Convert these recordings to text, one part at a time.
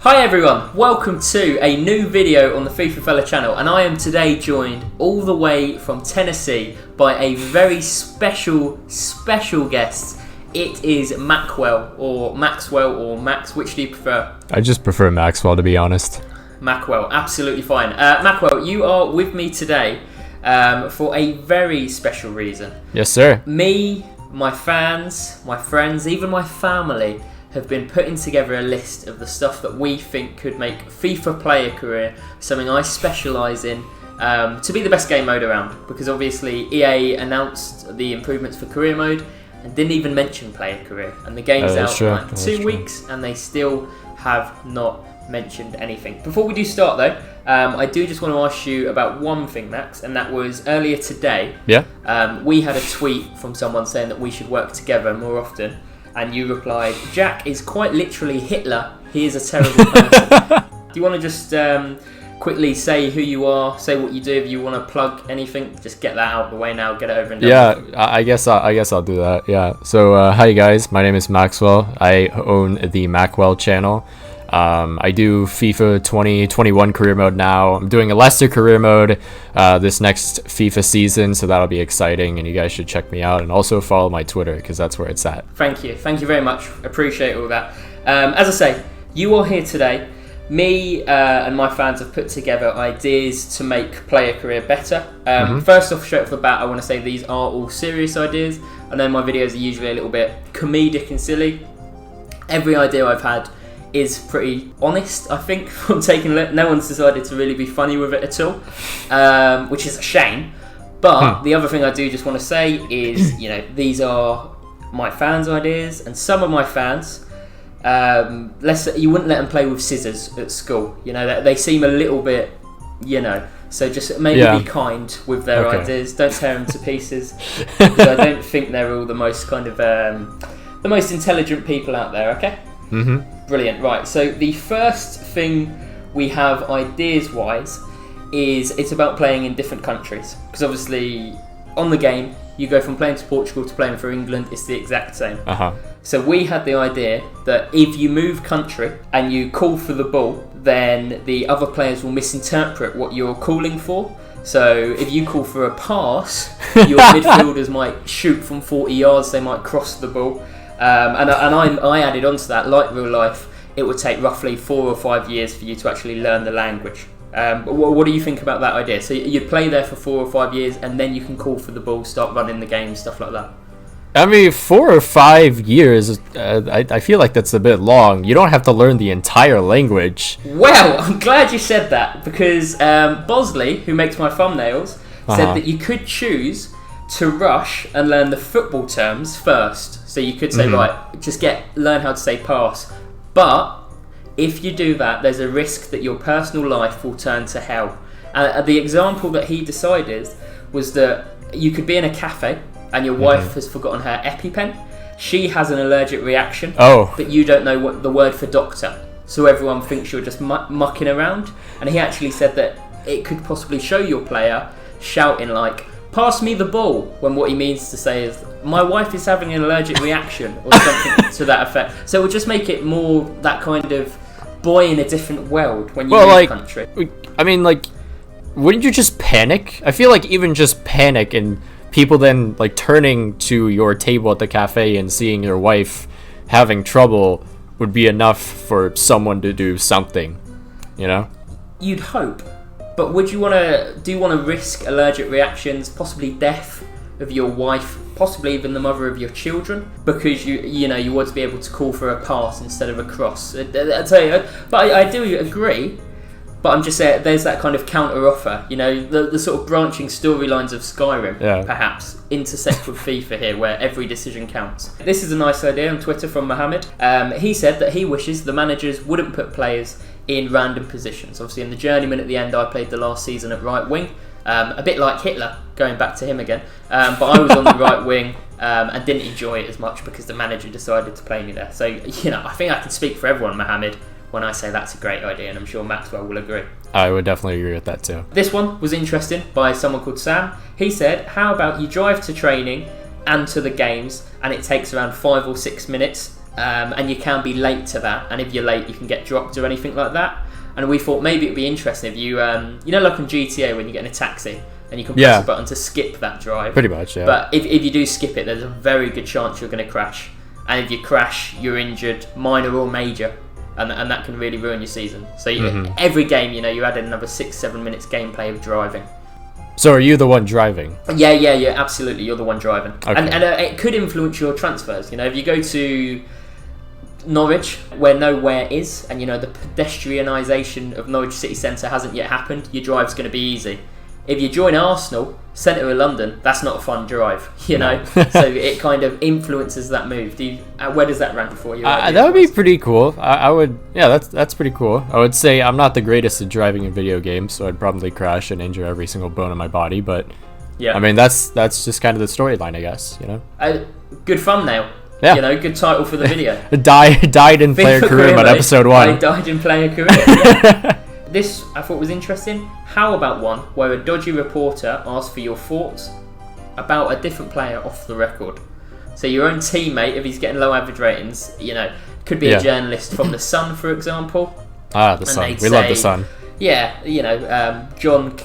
Hi everyone, welcome to a new video on the FifaFella channel, and I am today joined all the way from Tennessee by a very special guest. It is Maqwell, or Maxwell, or Max, which do you prefer? I just prefer Maxwell, to be honest. Maqwell, absolutely fine. Maqwell, you are with me today for a very special reason. Yes, sir. Me, my fans, my friends, even my family have been putting together a list of the stuff that we think could make FIFA player career something I specialise in to be the best game mode around, because obviously EA announced the improvements for career mode and didn't even mention player career, and the game's out in like 2 weeks and they still have not mentioned anything. Before we do start though, I do just want to ask you about one thing, Max, and that was earlier today. We had a tweet from someone saying that we should work together more often. And you replied, Jack is quite literally Hitler. He is a terrible person. Do you want to just quickly say who you are, say what you do? If you want to plug anything, just get that out of the way now. Get it over and done with. I guess I'll do that. Yeah. So hi guys, my name is Maxwell. I own the Maqwell channel. I do FIFA 2021 career mode now. I'm doing a Leicester career mode this next FIFA season, so that'll be exciting, and you guys should check me out and also follow my Twitter because that's where it's at. Thank you very much. Appreciate all that. As I say, you are here today. Me and my fans have put together ideas to make player career better. First off, straight off the bat, I want to say these are all serious ideas. I know my videos are usually a little bit comedic and silly. Every idea I've had is pretty honest, I think, from taking it. No one's decided to really be funny with it at all, which is a shame. But the other thing I do just want to say is, these are my fans' ideas, and some of my fans, you wouldn't let them play with scissors at school. They seem a little bit, so just maybe be kind with their ideas. Don't tear them to pieces, because I don't think they're all the most kind of the most intelligent people out there. Okay. Brilliant. Right, so the first thing we have ideas-wise is it's about playing in different countries, because obviously on the game you go from playing to Portugal to playing for England. It's the exact same. So we had the idea that if you move country and you call for the ball, then the other players will misinterpret what you're calling for. So if you call for a pass, your midfielders might shoot from 40 yards, they might cross the ball. And I added on to that, like real life, it would take roughly 4 or 5 years for you to actually learn the language. What do you think about that idea? So you'd play there for 4 or 5 years, and then you can call for the ball, start running the game, stuff like that. I mean, 4 or 5 years, I feel like that's a bit long. You don't have to learn the entire language. Well, I'm glad you said that, because Bosley, who makes my thumbnails, said that you could choose to rush and learn the football terms first. So you could say, right, just learn how to say pass. But if you do that, there's a risk that your personal life will turn to hell. And the example that he decided was that you could be in a cafe and your wife has forgotten her EpiPen. She has an allergic reaction, but you don't know what the word for doctor. So everyone thinks you're just mucking around. And he actually said that it could possibly show your player shouting like, "Pass me the ball," when what he means to say is, "My wife is having an allergic reaction," or something to that effect. So it would just make it more that kind of boy in a different world when you leave the country. I mean, wouldn't you just panic? I feel like even just panic and people then turning to your table at the cafe and seeing your wife having trouble would be enough for someone to do something, You'd hope. But do you want to risk allergic reactions, possibly death of your wife, possibly even the mother of your children, because you want to be able to call for a pass instead of a cross? I tell you, but I do agree. But I'm just saying, there's that kind of counter offer, the sort of branching storylines of Skyrim, perhaps intersect with FIFA here, where every decision counts. This is a nice idea on Twitter from Mohammed. He said that he wishes the managers wouldn't put players in random positions. Obviously, in the Journeyman at the end, I played the last season at right wing, a bit like Hitler, going back to him again. But I was on the right wing and didn't enjoy it as much because the manager decided to play me there. So, I think I can speak for everyone, Mohammed, when I say that's a great idea, and I'm sure Maxwell will agree. I would definitely agree with that too. This one was interesting by someone called Sam. He said, how about you drive to training and to the games, and it takes around 5 or 6 minutes, and you can be late to that. And if you're late, you can get dropped or anything like that. And we thought maybe it'd be interesting if you, like on GTA when you get in a taxi and you can press a button to skip that drive. Pretty much, yeah. But if you do skip it, there's a very good chance you're going to crash. And if you crash, you're injured, minor or major. And that can really ruin your season. So every game, you add in another 6-7 minutes gameplay of driving. So are you the one driving? Yeah, absolutely. You're the one driving. Okay. And it could influence your transfers. If you go to Norwich, where nowhere is, and the pedestrianisation of Norwich city centre hasn't yet happened, your drive's going to be easy. If you join Arsenal, centre of London, that's not a fun drive, No. So it kind of influences that move. Where does that rank for you? That would be pretty cool. I would, that's pretty cool. I would say I'm not the greatest at driving in video games, so I'd probably crash and injure every single bone in my body. But I mean, that's just kind of the storyline, I guess. Good thumbnail. Yeah. Good title for the video. died in player career mode, episode 1. I died in player career. Yeah. This I thought was interesting. How about one where a dodgy reporter asks for your thoughts about a different player off the record? So your own teammate, if he's getting low average ratings, could be a journalist from The Sun, for example. The Sun. We love The Sun. Yeah, John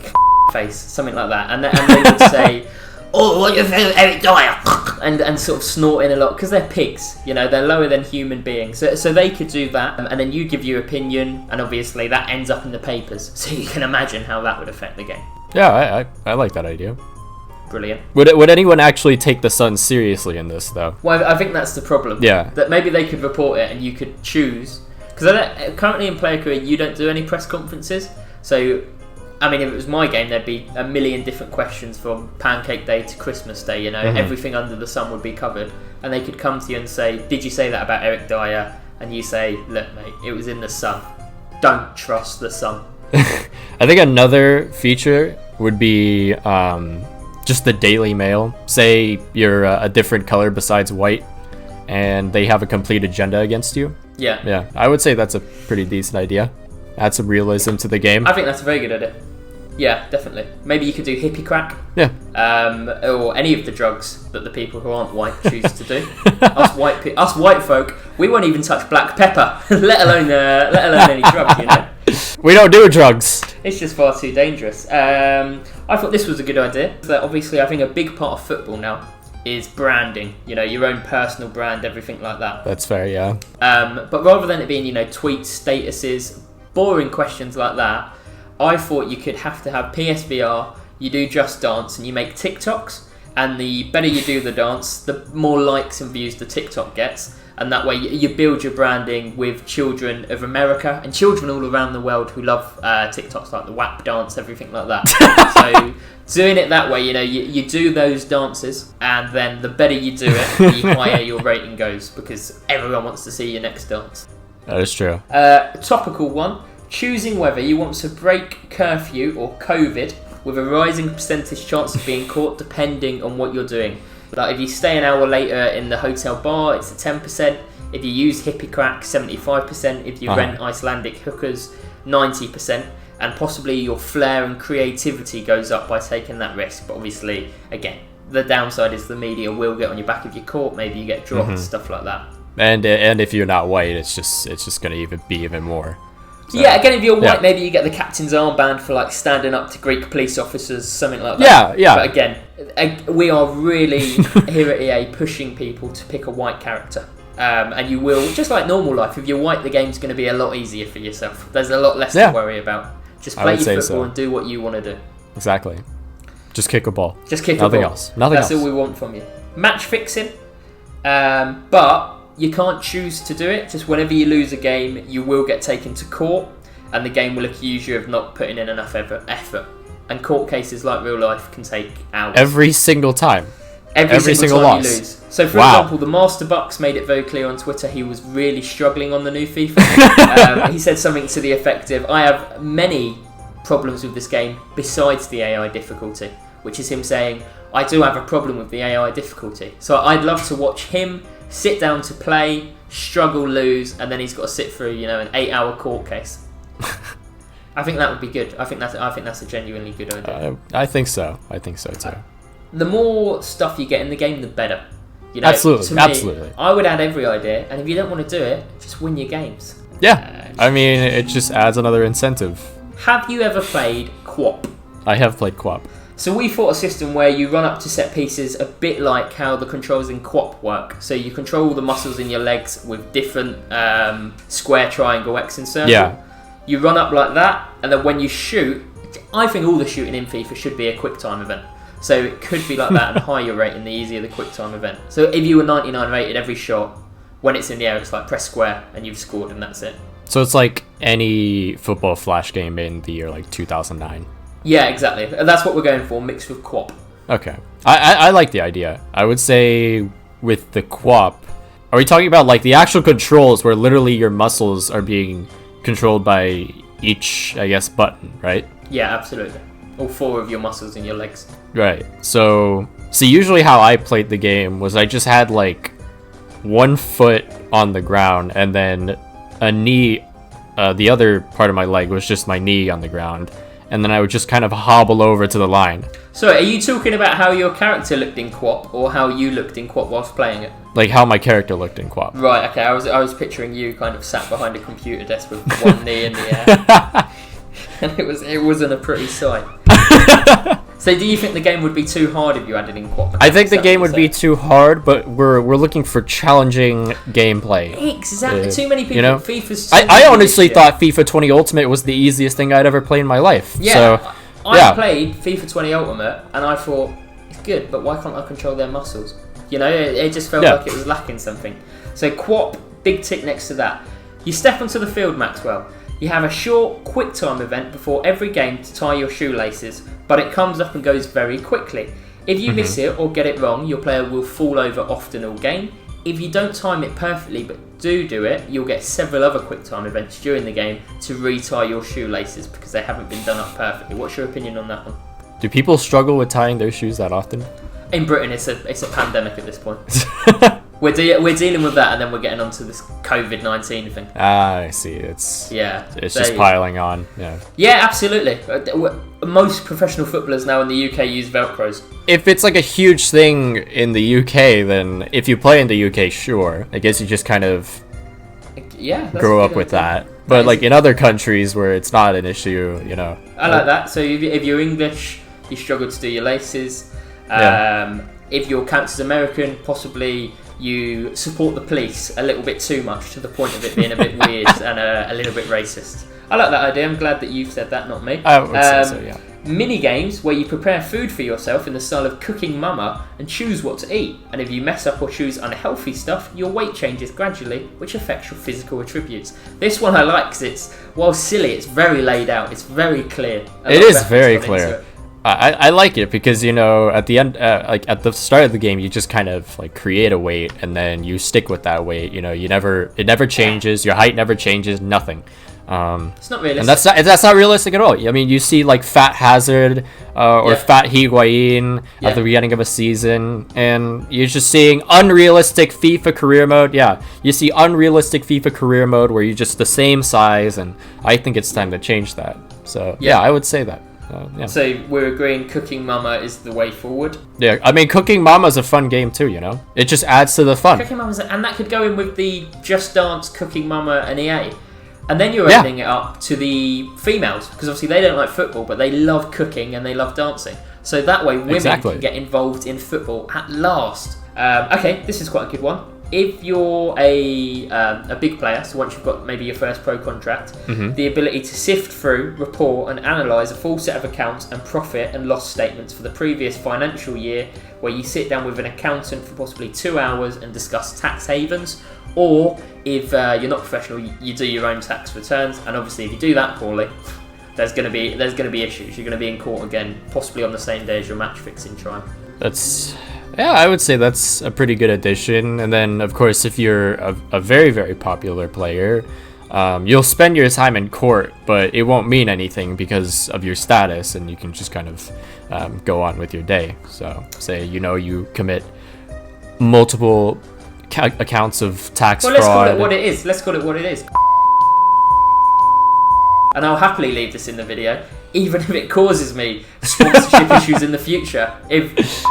face, something like that. And they would say, "Oh, what do you think of Eric Dyer?" and sort of snorting a lot because they're pigs. They're lower than human beings. So they could do that, and then you give your opinion, and obviously that ends up in the papers. So you can imagine how that would affect the game. Yeah, I like that idea. Brilliant. Would anyone actually take The Sun seriously in this, though? Well, I think that's the problem. Yeah. That maybe they could report it and you could choose. Because currently in player career, you don't do any press conferences. So, I mean, if it was my game, there'd be a million different questions from Pancake Day to Christmas Day. Everything under the sun would be covered. And they could come to you and say, "Did you say that about Eric Dyer?" And you say, "Look, mate, it was in The Sun. Don't trust The Sun." I think another feature would be just the Daily Mail. Say you're a different color besides white, and they have a complete agenda against you. Yeah, I would say that's a pretty decent idea. Add some realism to the game. I think that's a very good idea. Yeah, definitely. Maybe you could do hippie crack. Yeah. Or any of the drugs that the people who aren't white choose to do. Us white folk, we won't even touch black pepper, let alone any drugs. We don't do drugs. It's just far too dangerous. I thought this was a good idea. But obviously, I think a big part of football now is branding. Your own personal brand, everything like that. That's fair, yeah. But rather than it being, tweets, statuses, boring questions like that, I thought you could have to have PSVR, you do Just Dance, and you make TikToks, and the better you do the dance, the more likes and views the TikTok gets, and that way you build your branding with children of America and children all around the world who love TikToks, like the WAP dance, everything like that. So doing it that way, you do those dances, and then the better you do it, the higher your rating goes, because everyone wants to see your next dance. That is true. Topical one. Choosing whether you want to break curfew or COVID with a rising percentage chance of being caught depending on what you're doing. Like if you stay an hour later in the hotel bar, it's a 10%. If you use hippie crack, 75%. If you rent Icelandic hookers, 90%. And possibly your flair and creativity goes up by taking that risk. But obviously, again, the downside is the media will get on your back if you're caught. Maybe you get dropped, stuff like that. And if you're not white, it's just going to be even more. So, yeah, again, if you're white, maybe you get the captain's armband for like standing up to Greek police officers, something like that. Yeah. But again, we are really here at EA pushing people to pick a white character. And you will, just like normal life, if you're white, the game's going to be a lot easier for yourself. There's a lot less to worry about. Just play your football and do what you want to do. Exactly. Just kick a ball. Nothing else. That's all we want from you. Match fixing. But you can't choose to do it. Just whenever you lose a game, you will get taken to court, and the game will accuse you of not putting in enough effort. And court cases, like real life, can take hours. Every single time. Every single time loss. You lose. So, for example, the Master Bucks made it very clear on Twitter he was really struggling on the new FIFA. He said something to the effect of, "I have many problems with this game besides the AI difficulty," which is him saying, "I do have a problem with the AI difficulty." So I'd love to watch him sit down to play, struggle, lose, and then he's got to sit through, an 8-hour court case. I think that would be good. I think that's a genuinely good idea. I think so. I think so too. The more stuff you get in the game, the better. You know, Absolutely, to me, absolutely. I would add every idea, and if you don't want to do it, just win your games. Yeah, I mean, it just adds another incentive. Have you ever played Quap? I have played Quap. So we thought a system where you run up to set pieces a bit like how the controls in Quap work. So you control the muscles in your legs with different square, triangle, X and circle. Yeah. You run up like that, and then when you shoot, I think all the shooting in FIFA should be a quick time event. So it could be like that, and higher rating, the easier the quick time event. So if you were 99 rated every shot, when it's in the air, it's like press square and you've scored, and that's it. So it's like any football flash game in the year like 2009. Yeah, exactly. And that's what we're going for, mixed with Quap. Okay. I like the idea. I would say with the Quap, are we talking about like the actual controls where literally your muscles are being controlled by each, I guess, button, right? Yeah, absolutely. All 4 of your muscles in your legs. Right. So, see, usually how I played the game was I just had like 1 foot on the ground and then a knee, the other part of my leg was just my knee on the ground. And then I would just kind of hobble over to the line. So, are you talking about how your character looked in Quap, or how you looked in Quap whilst playing it? Like how my character looked in Quap. Right, okay, I was picturing you kind of sat behind a computer desk with one knee in the air. And it wasn't a pretty sight. So do you think the game would be too hard if you added in Quap? I think the game would be too hard, but we're looking for challenging gameplay. Exactly. Too many people. You know? FIFA's I honestly thought FIFA 20 Ultimate was the easiest thing I'd ever played in my life. Yeah, So, I played FIFA 20 Ultimate, and I thought, it's good, but why can't I control their muscles? You know, it just felt like it was lacking something. So Quap, big tick next to that. You step onto the field, Maxwell. You have a short, quick time event before every game to tie your shoelaces, but it comes up and goes very quickly. If you miss it or get it wrong, your player will fall over often all game. If you don't time it perfectly but do it, you'll get several other quick time events during the game to retie your shoelaces because they haven't been done up perfectly. What's your opinion on that one? do people struggle with tying their shoes that often? In Britain, it's a pandemic at this point. We're dealing with that, and then we're getting onto this COVID-19 thing. Ah, I see. It's just piling on. Yeah, absolutely. Most professional footballers now in the UK use Velcros. If it's like a huge thing in the UK, then if you play in the UK, sure. I guess you just kind of grow up with that. But like in other countries where it's not an issue, you know. I like that. So if you're English, you struggle to do your laces. If you're counts as American, possibly you support the police a little bit too much to the point of it being a bit weird and a little bit racist. I like that idea. I'm glad that you've said that, not me. I would say so, yeah. Mini games where you prepare food for yourself in the style of Cooking Mama and choose what to eat. And if you mess up or choose unhealthy stuff, your weight changes gradually, which affects your physical attributes. This one I like because it's, while silly, it's very laid out. It's very clear. It is very clear. I like it because, you know, at the end, like at the start of the game, you just kind of like create a weight and then you stick with that weight. You know, it never changes. Your height never changes. Nothing. It's not realistic. And that's not realistic at all. I mean, you see like Fat Hazard or Fat Higuain at the beginning of a season, and you're just seeing unrealistic FIFA career mode. Yeah, you see unrealistic FIFA career mode where you're just the same size, and I think it's time to change that. So yeah, I would say that. So we're agreeing Cooking Mama is the way forward. Yeah, I mean, Cooking Mama's a fun game too, you know? It just adds to the fun. Cooking Mama's, and that could go in with the Just Dance, Cooking Mama and EA. And then you're opening it up to the females, because obviously they don't like football, but they love cooking and they love dancing. So that way women can get involved in football at last. Okay, this is quite a good one. If you're a big player, so once you've got maybe your first pro contract, the ability to sift through, report and analyse a full set of accounts and profit and loss statements for the previous financial year, where you sit down with an accountant for possibly 2 hours and discuss tax havens, or if you're not professional, you do your own tax returns, and obviously if you do that poorly, there's going to be issues. You're going to be in court again, possibly on the same day as your match fixing trial. Yeah, I would say that's a pretty good addition. And then, of course, if you're a very, very popular player, you'll spend your time in court, but it won't mean anything because of your status, and you can just kind of go on with your day. So, say, you know, you commit multiple accounts of tax fraud. Let's call it what it is. And I'll happily leave this in the video, even if it causes me sponsorship issues in the future. If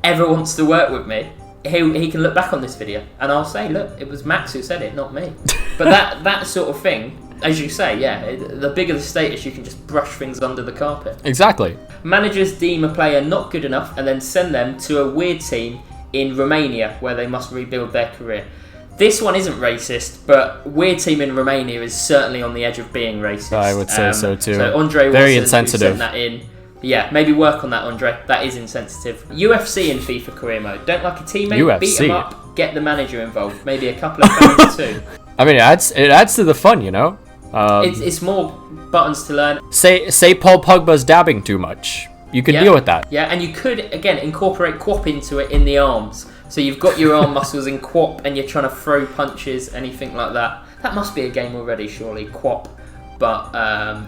ever wants to work with me, he can look back on this video and I'll say, look, it was Max who said it, not me. But that sort of thing, as you say, yeah, the bigger the status, you can just brush things under the carpet. Exactly. Managers deem a player not good enough and then send them to a weird team in Romania where they must rebuild their career. This one isn't racist, but weird team in Romania is certainly on the edge of being racist. I would say so too. So Andre very Wilson, insensitive. Who sent that in. Yeah, maybe work on that, Andre. That is insensitive. UFC in FIFA career mode. Don't like a teammate, UFC. beat them up, get the manager involved. Maybe a couple of fans too. I mean, it adds to the fun, you know. It's more buttons to learn. Say Paul Pogba's dabbing too much. You could deal with that. Yeah, and you could again incorporate quap into it in the arms. So you've got your arm muscles in quap, and you're trying to throw punches, anything like that. That must be a game already, surely. Quap, but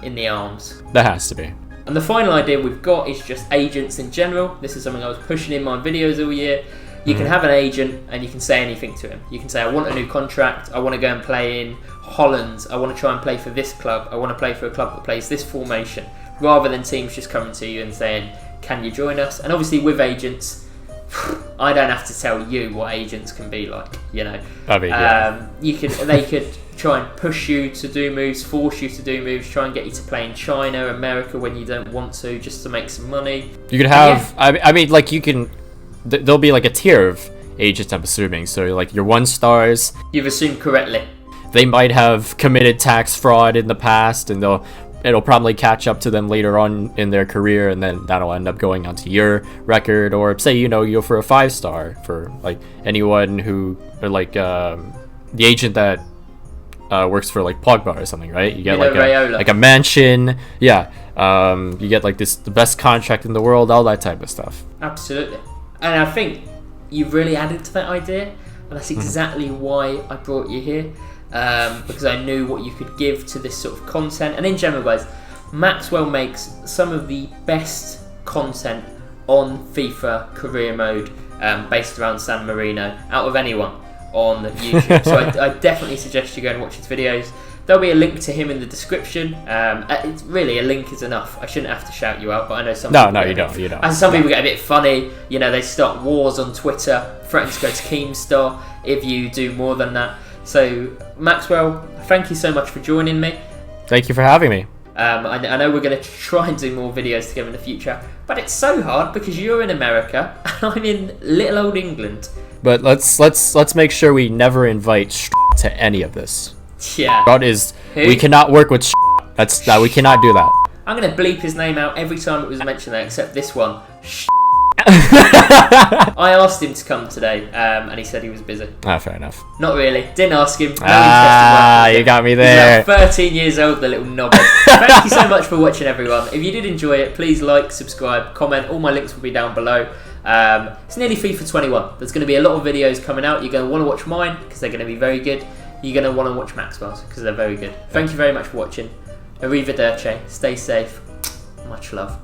in the arms. That has to be. And the final idea we've got is just agents in general. This is something I was pushing in my videos all year. You can have an agent and you can say anything to him. You can say, I want a new contract. I want to go and play in Holland. I want to try and play for this club. I want to play for a club that plays this formation. Rather than teams just coming to you and saying, can you join us? And obviously with agents, I don't have to tell you what agents can be like, you know. I mean, They could try and push you to do moves, force you to do moves, try and get you to play in China, America when you don't want to, just to make some money. You could have, I mean, like you can, there'll be like a tier of agents, I'm assuming. So like your 1 stars. You've assumed correctly. They might have committed tax fraud in the past, and it'll probably catch up to them later on in their career, and then that'll end up going onto your record. Or say, you know, you're for a 5-star for like anyone who, or like the agent that works for like Pogba or something, right? You get like a mansion, yeah. You get like the best contract in the world, all that type of stuff. Absolutely, and I think you've really added to that idea, and that's exactly why I brought you here. Because I knew what you could give to this sort of content. And in general, guys, Maqwell makes some of the best content on FIFA career mode based around San Marino out of anyone on YouTube. So I definitely suggest you go and watch his videos. There'll be a link to him in the description. It's really, a link is enough. I shouldn't have to shout you out, but I know some people you don't. And some people get a bit funny. You know, they start wars on Twitter, threaten to go to Keemstar if you do more than that. So, Maqwell, thank you so much for joining me. Thank you for having me. I know we're going to try and do more videos together in the future, but it's so hard because you're in America and I'm in little old England. But let's make sure we never invite to any of this. Yeah. We cannot work with we cannot do that. I'm going to bleep his name out every time it was mentioned there, except this one. I asked him to come today, and he said he was busy. Fair enough. Not really. Didn't ask him. You got me there. He's like 13 years old, the little knobhead. Thank you so much for watching, everyone. If you did enjoy it, please like, subscribe, comment. All my links will be down below. It's nearly FIFA 21. There's going to be a lot of videos coming out. You're going to want to watch mine because they're going to be very good. You're going to want to watch Maqwell's because they're very good. Thank you very much for watching. Arrivederci. Stay safe. Much love.